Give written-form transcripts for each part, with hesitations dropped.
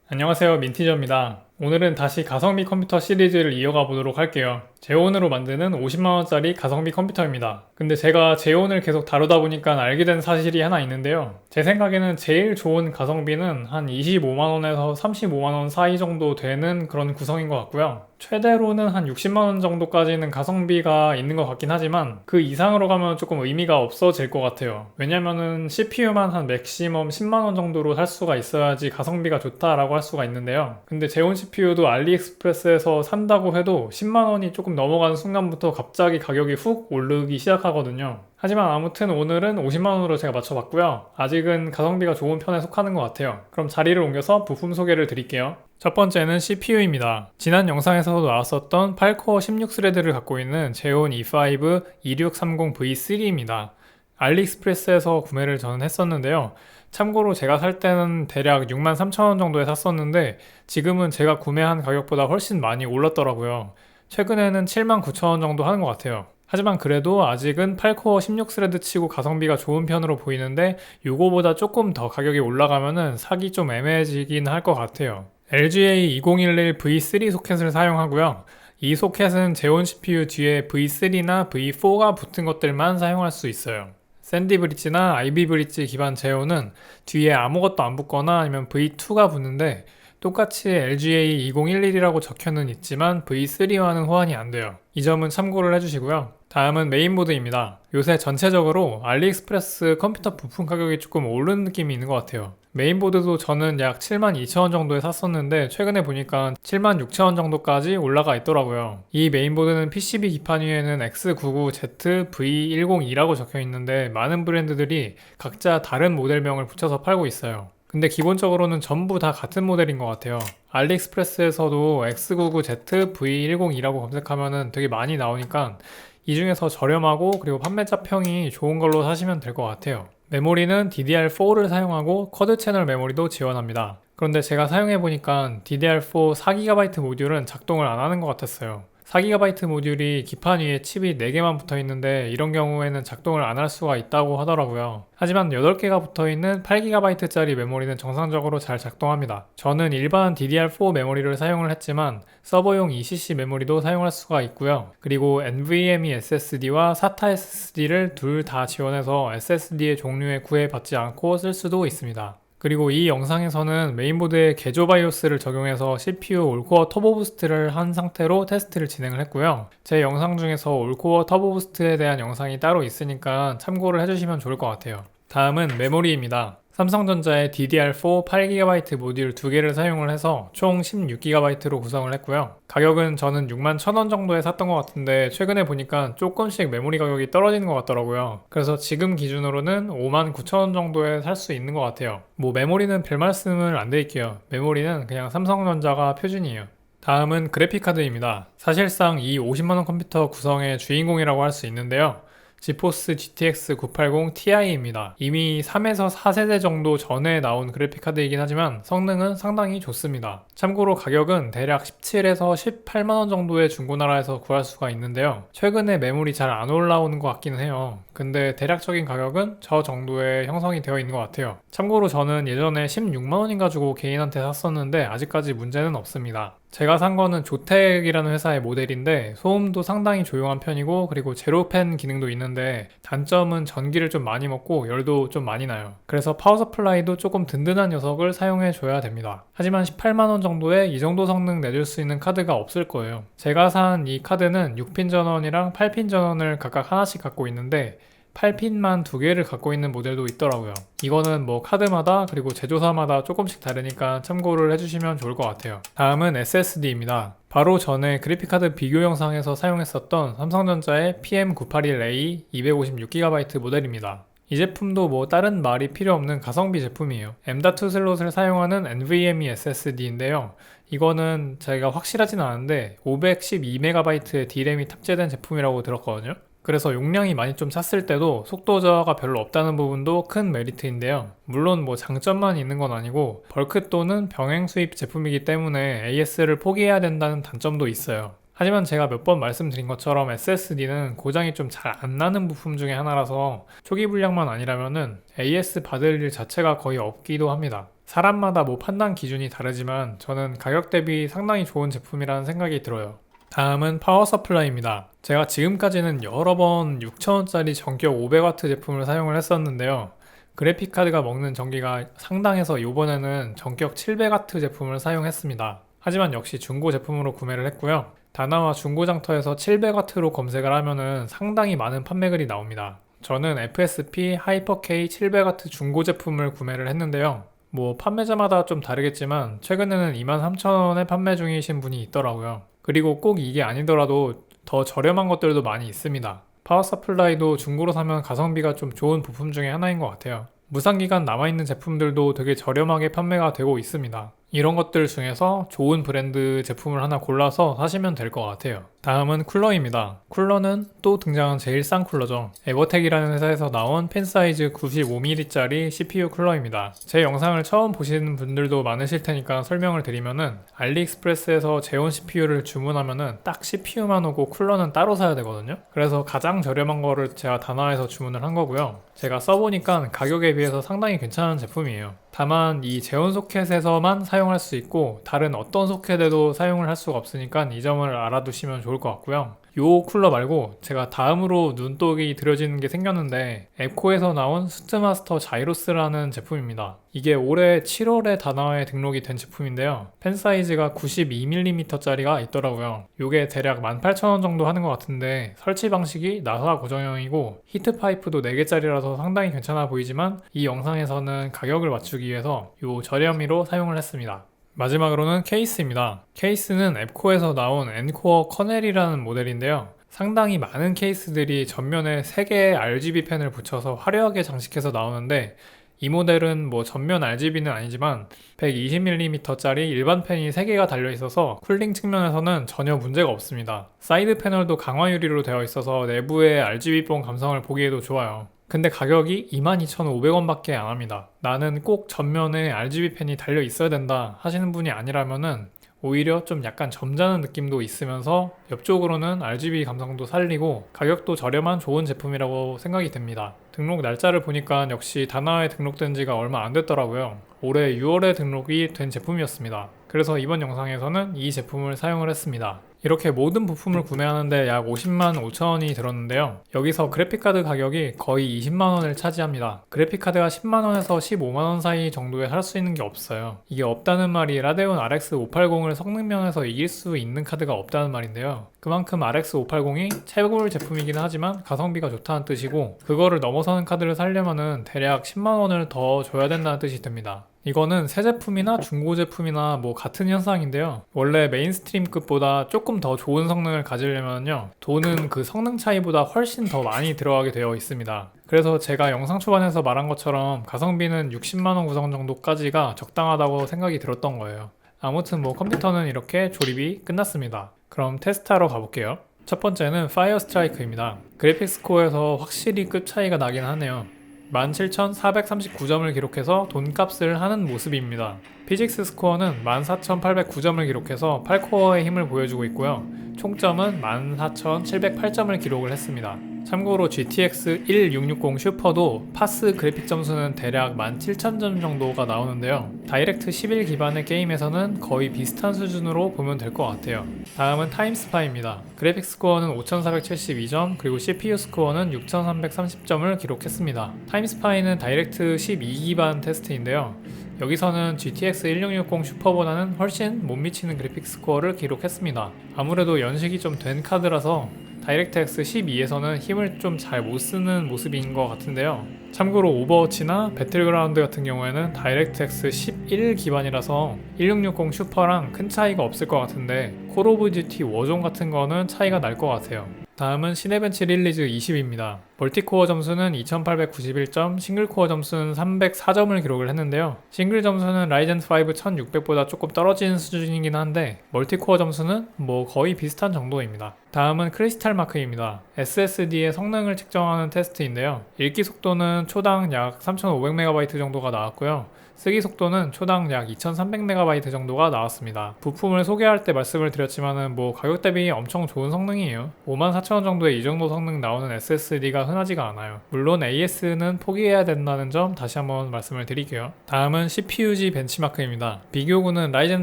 안녕하세요, 민티저입니다. 오늘은 다시 가성비 컴퓨터 시리즈를 이어가 보도록 할게요. 제온으로 만드는 50만원짜리 가성비 컴퓨터입니다. 근데 제가 제온을 계속 다루다 보니까 알게 된 사실이 하나 있는데요. 제 생각에는 제일 좋은 가성비는 한 25만원에서 35만원 사이 정도 되는 그런 구성인 것 같고요. 최대로는 한 60만원 정도까지는 가성비가 있는 것 같긴 하지만 그 이상으로 가면 조금 의미가 없어질 것 같아요. 왜냐면은 CPU만 한 맥시멈 10만원 정도로 살 수가 있어야지 가성비가 좋다라고 할 수가 있는데요. 근데 제온 CPU도 알리익스프레스에서 산다고 해도 10만원이 조금 넘어가는 순간부터 갑자기 가격이 훅 오르기 시작하거든요. 하지만 아무튼 오늘은 50만원으로 제가 맞춰봤고요. 아직은 가성비가 좋은 편에 속하는 것 같아요. 그럼 자리를 옮겨서 부품 소개를 드릴게요. 첫 번째는 CPU입니다. 지난 영상에서도 나왔었던 8코어 16스레드를 갖고 있는 제온 E5 2630V3입니다. 알리익스프레스에서 구매를 저는 했었는데요. 참고로 제가 살 때는 대략 63,000원 정도에 샀었는데 지금은 제가 구매한 가격보다 훨씬 많이 올랐더라고요. 최근에는 79,000원 정도 하는 것 같아요. 하지만 그래도 아직은 8코어 16스레드 치고 가성비가 좋은 편으로 보이는데 요거보다 조금 더 가격이 올라가면은 사기 좀 애매해지긴 할 것 같아요. LGA 2011 V3 소켓을 사용하고요. 이 소켓은 제온 CPU 뒤에 V3나 V4가 붙은 것들만 사용할 수 있어요. 샌디 브릿지나 아이비 브릿지 기반 제온은 뒤에 아무것도 안 붙거나 아니면 V2가 붙는데 똑같이 LGA 2011이라고 적혀는 있지만 V3와는 호환이 안 돼요. 이 점은 참고를 해주시고요. 다음은 메인보드입니다. 요새 전체적으로 알리익스프레스 컴퓨터 부품 가격이 조금 오른 느낌이 있는 것 같아요. 메인보드도 저는 약 72,000원 정도에 샀었는데 최근에 보니까 76,000원 정도까지 올라가 있더라고요. 이 메인보드는 PCB 기판 위에는 X99Z V102라고 적혀 있는데 많은 브랜드들이 각자 다른 모델명을 붙여서 팔고 있어요. 근데 기본적으로는 전부 다 같은 모델인 것 같아요. 알리익스프레스에서도 X99Z V102라고 검색하면은 되게 많이 나오니까 이 중에서 저렴하고 그리고 판매자 평이 좋은 걸로 사시면 될 것 같아요. 메모리는 DDR4를 사용하고 쿼드 채널 메모리도 지원합니다. 그런데 제가 사용해보니까 DDR4 4GB 모듈은 작동을 안 하는 것 같았어요. 4GB 모듈이 기판 위에 칩이 4개만 붙어 있는데 이런 경우에는 작동을 안 할 수가 있다고 하더라고요. 하지만 8개가 붙어 있는 8GB짜리 메모리는 정상적으로 잘 작동합니다. 저는 일반 DDR4 메모리를 사용을 했지만 서버용 ECC 메모리도 사용할 수가 있고요. 그리고 NVMe SSD와 SATA SSD를 둘 다 지원해서 SSD의 종류에 구애받지 않고 쓸 수도 있습니다. 그리고 이 영상에서는 메인보드에 개조 바이오스를 적용해서 CPU 올코어 터보 부스트를 한 상태로 테스트를 진행을 했고요. 제 영상 중에서 올코어 터보 부스트에 대한 영상이 따로 있으니까 참고를 해주시면 좋을 것 같아요. 다음은 메모리입니다. 삼성전자의 DDR4 8GB 모듈 2개를 사용을 해서 총 16GB로 구성을 했고요. 가격은 저는 61,000원 정도에 샀던 것 같은데 최근에 보니까 조금씩 메모리 가격이 떨어지는 것 같더라고요. 그래서 지금 기준으로는 59,000원 정도에 살 수 있는 것 같아요. 뭐 메모리는 별 말씀을 안 드릴게요. 메모리는 그냥 삼성전자가 표준이에요. 다음은 그래픽카드입니다. 사실상 이 50만원 컴퓨터 구성의 주인공이라고 할 수 있는데요. 지포스 GTX 980 Ti입니다. 이미 3에서 4세대 정도 전에 나온 그래픽카드이긴 하지만 성능은 상당히 좋습니다. 참고로 가격은 대략 17에서 18만원 정도의 중고나라에서 구할 수가 있는데요. 최근에 매물이 잘 안 올라오는 것 같기는 해요. 근데 대략적인 가격은 저 정도에 형성이 되어 있는 것 같아요. 참고로 저는 예전에 16만원인가 주고 개인한테 샀었는데 아직까지 문제는 없습니다. 제가 산 거는 조텍이라는 회사의 모델인데 소음도 상당히 조용한 편이고 그리고 제로팬 기능도 있는데 단점은 전기를 좀 많이 먹고 열도 좀 많이 나요. 그래서 파워 서플라이도 조금 든든한 녀석을 사용해 줘야 됩니다. 하지만 18만원 정도에 이 정도 성능 내줄 수 있는 카드가 없을 거예요. 제가 산 이 카드는 6핀 전원이랑 8핀 전원을 각각 하나씩 갖고 있는데 8핀만 2개를 갖고 있는 모델도 있더라고요. 이거는 뭐 카드마다 그리고 제조사마다 조금씩 다르니까 참고를 해주시면 좋을 것 같아요. 다음은 SSD입니다. 바로 전에 그래픽카드 비교 영상에서 사용했었던 삼성전자의 PM981A 256GB 모델입니다. 이 제품도 뭐 다른 말이 필요 없는 가성비 제품이에요. M.2 슬롯을 사용하는 NVMe SSD인데요. 이거는 제가 확실하진 않은데 512MB의 D램이 탑재된 제품이라고 들었거든요. 그래서 용량이 많이 좀 찼을 때도 속도 저하가 별로 없다는 부분도 큰 메리트인데요. 물론 뭐 장점만 있는 건 아니고 벌크 또는 병행 수입 제품이기 때문에 AS를 포기해야 된다는 단점도 있어요. 하지만 제가 몇 번 말씀드린 것처럼 SSD는 고장이 좀 잘 안 나는 부품 중에 하나라서 초기 불량만 아니라면은 AS 받을 일 자체가 거의 없기도 합니다. 사람마다 뭐 판단 기준이 다르지만 저는 가격 대비 상당히 좋은 제품이라는 생각이 들어요. 다음은 파워 서플라이입니다. 제가 지금까지는 여러 번 6,000원짜리 전격 500W 제품을 사용을 했었는데요. 그래픽카드가 먹는 전기가 상당해서 이번에는 전격 700W 제품을 사용했습니다. 하지만 역시 중고 제품으로 구매를 했고요. 다나와 중고장터에서 700W로 검색을 하면은 상당히 많은 판매글이 나옵니다. 저는 FSP 하이퍼K 700W 중고 제품을 구매를 했는데요. 뭐 판매자마다 좀 다르겠지만 최근에는 23,000원에 판매 중이신 분이 있더라고요. 그리고 꼭 이게 아니더라도 더 저렴한 것들도 많이 있습니다. 파워 서플라이도 중고로 사면 가성비가 좀 좋은 부품 중에 하나인 것 같아요. 무상기간 남아있는 제품들도 되게 저렴하게 판매가 되고 있습니다. 이런 것들 중에서 좋은 브랜드 제품을 하나 골라서 사시면 될 것 같아요. 다음은 쿨러입니다. 쿨러는 또 등장한 제일 싼 쿨러죠. 에버텍이라는 회사에서 나온 펜 사이즈 95mm짜리 CPU 쿨러입니다. 제 영상을 처음 보시는 분들도 많으실 테니까 설명을 드리면은 알리익스프레스에서 제온 CPU를 주문하면은 딱 CPU만 오고 쿨러는 따로 사야 되거든요. 그래서 가장 저렴한 거를 제가 다나와에서 주문을 한 거고요. 제가 써보니까 가격에 비해서 상당히 괜찮은 제품이에요. 다만 이 제온 소켓에서만 사용할 수 있고 다른 어떤 소켓에도 사용을 할 수가 없으니까 이 점을 알아두시면 좋을 것 같고요. 요 쿨러 말고 제가 다음으로 눈독이 들여지는 게 생겼는데 에코에서 나온 스트마스터 자이로스라는 제품입니다. 이게 올해 7월에 다나와에 등록이 된 제품인데요. 펜 사이즈가 92mm짜리가 있더라고요. 요게 대략 18,000원 정도 하는 것 같은데 설치 방식이 나사 고정형이고 히트 파이프도 4개짜리라서 상당히 괜찮아 보이지만 이 영상에서는 가격을 맞추기 위해서 요 저렴이로 사용을 했습니다. 마지막으로는 케이스입니다. 케이스는 앱코에서 나온 엔코어 커넬이라는 모델인데요. 상당히 많은 케이스들이 전면에 3개의 RGB 펜을 붙여서 화려하게 장식해서 나오는데 이 모델은 뭐 전면 RGB는 아니지만 120mm짜리 일반 펜이 3개가 달려있어서 쿨링 측면에서는 전혀 문제가 없습니다. 사이드 패널도 강화 유리로 되어 있어서 내부의 RGB본 감성을 보기에도 좋아요. 근데 가격이 22,500원 밖에 안 합니다. 나는 꼭 전면에 RGB 펜이 달려 있어야 된다 하시는 분이 아니라면은 오히려 좀 약간 점잖은 느낌도 있으면서 옆쪽으로는 RGB 감성도 살리고 가격도 저렴한 좋은 제품이라고 생각이 됩니다. 등록 날짜를 보니까 역시 다나와에 등록된 지가 얼마 안 됐더라고요. 올해 6월에 등록이 된 제품이었습니다. 그래서 이번 영상에서는 이 제품을 사용을 했습니다. 이렇게 모든 부품을 구매하는데 약 50만 5천원이 들었는데요. 여기서 그래픽카드 가격이 거의 20만원을 차지합니다. 그래픽카드가 10만원에서 15만원 사이 정도에 살 수 있는 게 없어요. 이게 없다는 말이 라데온 RX 580을 성능면에서 이길 수 있는 카드가 없다는 말인데요. 그만큼 RX 580이 최고의 제품이긴 하지만 가성비가 좋다는 뜻이고 그거를 넘어서는 카드를 사려면은 대략 10만원을 더 줘야 된다는 뜻이 됩니다. 이거는 새 제품이나 중고 제품이나 뭐 같은 현상인데요. 원래 메인스트림급보다 조금 더 좋은 성능을 가지려면요. 돈은 그 성능 차이보다 훨씬 더 많이 들어가게 되어 있습니다. 그래서 제가 영상 초반에서 말한 것처럼 가성비는 60만원 구성 정도까지가 적당하다고 생각이 들었던 거예요. 아무튼 뭐 컴퓨터는 이렇게 조립이 끝났습니다. 그럼 테스트하러 가볼게요. 첫 번째는 파이어 스트라이크입니다. 그래픽 스코어에서 확실히 급 차이가 나긴 하네요. 17,439점을 기록해서 돈값을 하는 모습입니다. 피직스 스코어는 14,809점을 기록해서 8코어의 힘을 보여주고 있고요. 총점은 14,708점을 기록을 했습니다. 참고로 GTX 1660 슈퍼도 파스 그래픽 점수는 대략 17,000점 정도가 나오는데요. 다이렉트 11 기반의 게임에서는 거의 비슷한 수준으로 보면 될 것 같아요. 다음은 타임스파이입니다. 그래픽 스코어는 5,472점, 그리고 CPU 스코어는 6,330점을 기록했습니다. 타임스파이는 다이렉트 12 기반 테스트인데요. 여기서는 GTX 1660 슈퍼보다는 훨씬 못 미치는 그래픽 스코어를 기록했습니다. 아무래도 연식이 좀 된 카드라서 다이렉트X 12에서는 힘을 좀 잘 못 쓰는 모습인 것 같은데요. 참고로 오버워치나 배틀그라운드 같은 경우에는 다이렉트X 11 기반이라서 1660 슈퍼랑 큰 차이가 없을 것 같은데 콜 오브 듀티 워존 같은 거는 차이가 날 것 같아요. 다음은 시네벤치 릴리즈 20입니다. 멀티코어 점수는 2891점, 싱글코어 점수는 304점을 기록을 했는데요. 싱글 점수는 라이젠 5 1600보다 조금 떨어지는 수준이긴 한데 멀티코어 점수는 뭐 거의 비슷한 정도입니다. 다음은 크리스탈 마크입니다. SSD의 성능을 측정하는 테스트인데요. 읽기 속도는 초당 약 3500MB 정도가 나왔고요. 쓰기 속도는 초당 약 2300MB 정도가 나왔습니다. 부품을 소개할 때 말씀을 드렸지만은 뭐 가격 대비 엄청 좋은 성능이에요. 54,000원 정도에 이 정도 성능 나오는 SSD가 흔하지가 않아요. 물론 AS는 포기해야 된다는 점 다시 한번 말씀을 드릴게요. 다음은 CPUG 벤치마크입니다. 비교군은 라이젠 5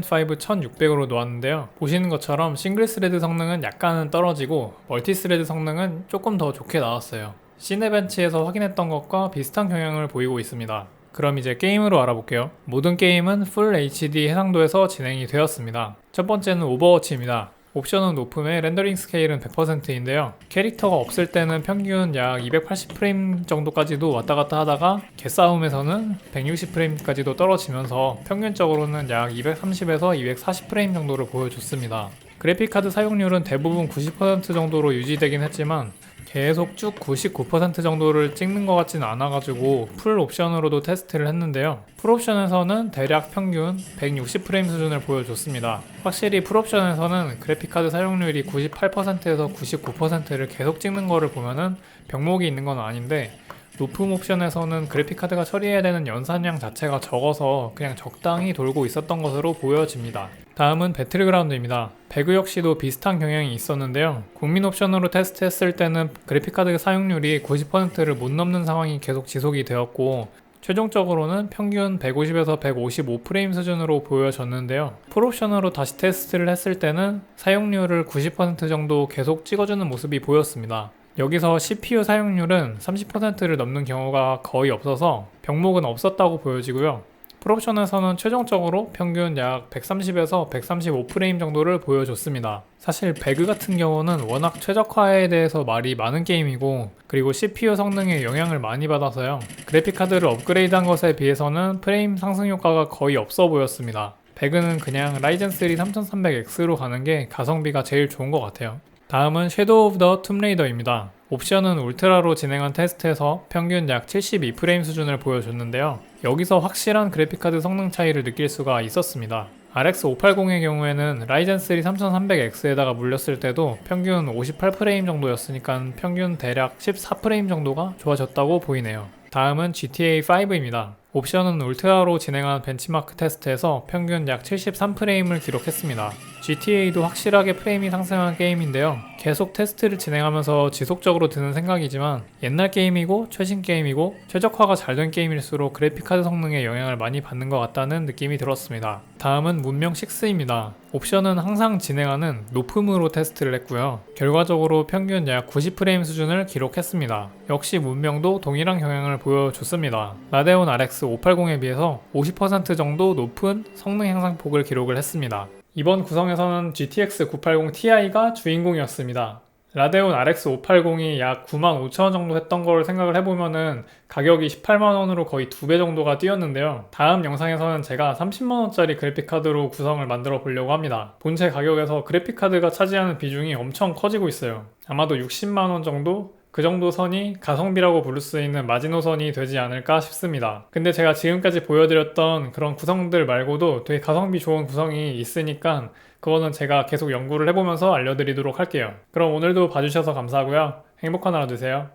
1600으로 놓았는데요. 보시는 것처럼 싱글 스레드 성능은 약간은 떨어지고 멀티 스레드 성능은 조금 더 좋게 나왔어요. 시네벤치에서 확인했던 것과 비슷한 경향을 보이고 있습니다. 그럼 이제 게임으로 알아볼게요. 모든 게임은 풀 HD 해상도에서 진행이 되었습니다. 첫 번째는 오버워치입니다. 옵션은 높음에 렌더링 스케일은 100%인데요. 캐릭터가 없을 때는 평균 약 280프레임 정도까지도 왔다 갔다 하다가 개싸움에서는 160프레임까지도 떨어지면서 평균적으로는 약 230에서 240프레임 정도를 보여줬습니다. 그래픽카드 사용률은 대부분 90% 정도로 유지되긴 했지만 계속 쭉 99% 정도를 찍는 것 같지는 않아가지고 풀 옵션으로도 테스트를 했는데요. 풀 옵션에서는 대략 평균 160프레임 수준을 보여줬습니다. 확실히 풀 옵션에서는 그래픽카드 사용률이 98%에서 99%를 계속 찍는 거를 보면은 병목이 있는 건 아닌데, 높음 옵션에서는 그래픽카드가 처리해야 되는 연산량 자체가 적어서 그냥 적당히 돌고 있었던 것으로 보여집니다. 다음은 배틀그라운드입니다. 배그 역시도 비슷한 경향이 있었는데요. 국민 옵션으로 테스트했을 때는 그래픽카드 사용률이 90%를 못 넘는 상황이 계속 지속이 되었고, 최종적으로는 평균 150에서 155프레임 수준으로 보여졌는데요. 풀옵션으로 다시 테스트를 했을 때는 사용률을 90% 정도 계속 찍어주는 모습이 보였습니다. 여기서 CPU 사용률은 30%를 넘는 경우가 거의 없어서 병목은 없었다고 보여지고요. 풀옵션에서는 최종적으로 평균 약 130에서 135프레임 정도를 보여줬습니다. 사실 배그 같은 경우는 워낙 최적화에 대해서 말이 많은 게임이고, 그리고 CPU 성능에 영향을 많이 받아서요. 그래픽카드를 업그레이드한 것에 비해서는 프레임 상승 효과가 거의 없어 보였습니다. 배그는 그냥 라이젠 3 3300X로 가는 게 가성비가 제일 좋은 것 같아요. 다음은 섀도우 오브 더 툼레이더입니다. 옵션은 울트라로 진행한 테스트에서 평균 약 72프레임 수준을 보여줬는데요. 여기서 확실한 그래픽카드 성능 차이를 느낄 수가 있었습니다. RX 580의 경우에는 라이젠 3 3300X에다가 물렸을 때도 평균 58프레임 정도였으니까 평균 대략 14프레임 정도가 좋아졌다고 보이네요. 다음은 GTA 5입니다. 옵션은 울트라로 진행한 벤치마크 테스트에서 평균 약 73프레임을 기록했습니다. GTA도 확실하게 프레임이 상승한 게임인데요. 계속 테스트를 진행하면서 지속적으로 드는 생각이지만, 옛날 게임이고 최신 게임이고 최적화가 잘 된 게임일수록 그래픽카드 성능에 영향을 많이 받는 것 같다는 느낌이 들었습니다. 다음은 문명 6입니다. 옵션은 항상 진행하는 높음으로 테스트를 했고요. 결과적으로 평균 약 90프레임 수준을 기록했습니다. 역시 문명도 동일한 경향을 보여줬습니다. 라데온 RX 580에 비해서 50% 정도 높은 성능 향상폭을 기록을 했습니다. 이번 구성에서는 GTX 980 Ti가 주인공이었습니다. 라데온 RX 580이 약 95,000원 정도 했던 걸 생각을 해보면은 가격이 18만원으로 거의 2배 정도가 뛰었는데요. 다음 영상에서는 제가 30만원짜리 그래픽카드로 구성을 만들어 보려고 합니다. 본체 가격에서 그래픽카드가 차지하는 비중이 엄청 커지고 있어요. 아마도 60만원 정도? 그 정도 선이 가성비라고 부를 수 있는 마지노선이 되지 않을까 싶습니다. 근데 제가 지금까지 보여드렸던 그런 구성들 말고도 되게 가성비 좋은 구성이 있으니까 그거는 제가 계속 연구를 해보면서 알려드리도록 할게요. 그럼 오늘도 봐주셔서 감사하고요. 행복한 하루 되세요.